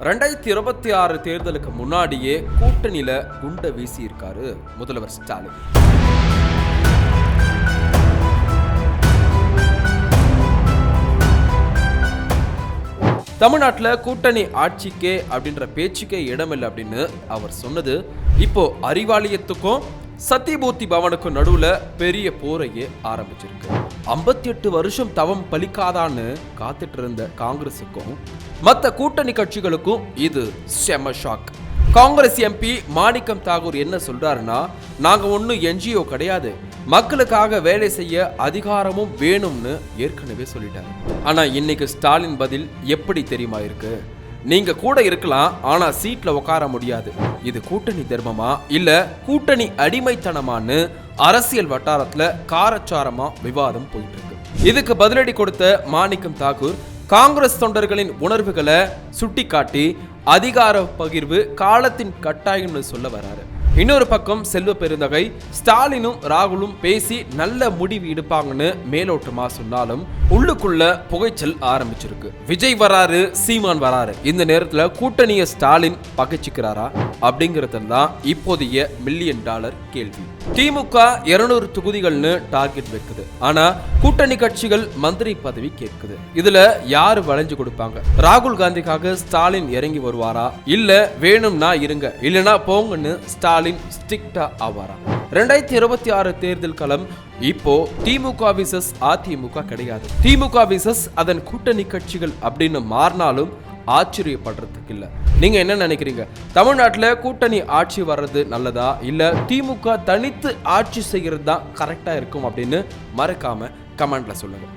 2026 தேர்தலுக்கு முன்னாடியே கூட்டணியில குண்டை வீசி இருக்காரு முதல்வர் ஸ்டாலின். தமிழ்நாட்டில் கூட்டணி ஆட்சிக்கே அப்படின்ற பேச்சுக்கே இடமில்லை அப்படின்னு அவர் சொன்னது இப்போ அறிவாலயத்துக்கும் சத்தியமூர்த்தி பவனுக்கும் நடுவுல பெரிய போரையே ஆரம்பிச்சிருக்கு. 58 வருஷம் தவம் பலிக்காதான்னு காத்துட்டு இருந்த காங்கிரசுக்கும் மற்ற கூட்டணி கட்சிகளுக்கும் இது செம ஷாக். காங்கிரஸ் எம்பி மாணிக்கம் தாகூர் என்ன சொல்றாருன்னா, நாங்க ஒன்னும் என்ஜிஓ கிடையாது, மக்களுக்காக வேலை செய்ய அதிகாரமும் வேணும்னு ஏற்கனவே சொல்லிட்டாரு. ஆனா இன்னைக்கு ஸ்டாலின் பதில் எப்படி தெரியுமா இருக்கு? நீங்க கூட இருக்கலாம், ஆனா சீட்ல உட்கார முடியாது. இது கூட்டணி தர்மமா இல்ல கூட்டணி அடிமைத்தனமான்னு அரசியல் வட்டாரத்துல காரச்சாரமா விவாதம் போயிட்டு இருக்கு. இதுக்கு பதிலடி கொடுத்த மாணிக்கம் தாகூர் காங்கிரஸ் தொண்டர்களின் உணர்வுகளை சுட்டிக்காட்டி அதிகார பகிர்வு காலத்தின் கட்டாயம்னு சொல்ல வராரு. இன்னொரு பக்கம் செல்வ பெருந்தகை ஸ்டாலினும் ராகுலும் பேசி நல்ல முடிவு எடுப்பாங்கன்னு மேலோட்டமா சொன்னாலும் உள்ளுக்குள்ள புகைச்சல் ஆரம்பிச்சிருக்கு. விஜய் வராரு, சீமான் வராரு, இந்த நேரத்துல கூட்டணியை ஸ்டாலின் பகைச்சிக்கிறாரா அப்படிங்கறதுல தான் இப்போதைய $1 மில்லியன் கேள்வி. திமுக 200 தொகுதிகள்னு டார்கெட் வைக்குது, ஆனா கூட்டணி கட்சிகள் மந்திரி பதவி கேட்குது. இதுல யாரு வளைஞ்சு கொடுப்பாங்க? ராகுல் காந்திக்காக ஸ்டாலின் இறங்கி வருவாரா, இல்ல வேணும்னா இருங்க இல்லனா போங்கன்னு ஸ்டாலின் ஸ்ட்ரிக்டா ஆவாரா? 2026 தேர்தல் களம் இப்போ திமுக விசஸ் அதிமுக கிடையாது. திமுக விசஸ் அதன் கூட்டணி கட்சிகள் அப்படின்னு மாறினாலும் ஆச்சரியப்படுறதுக்கு இல்ல. நீங்க என்ன நினைக்கிறீங்க? தமிழ்நாட்டில் கூட்டணி ஆட்சி வர்றது நல்லதா இல்ல திமுக தனித்து ஆட்சி செய்யறது தான் கரெக்டா இருக்கும் அப்படின்னு மறக்காம கமெண்ட்ல சொல்லுங்க.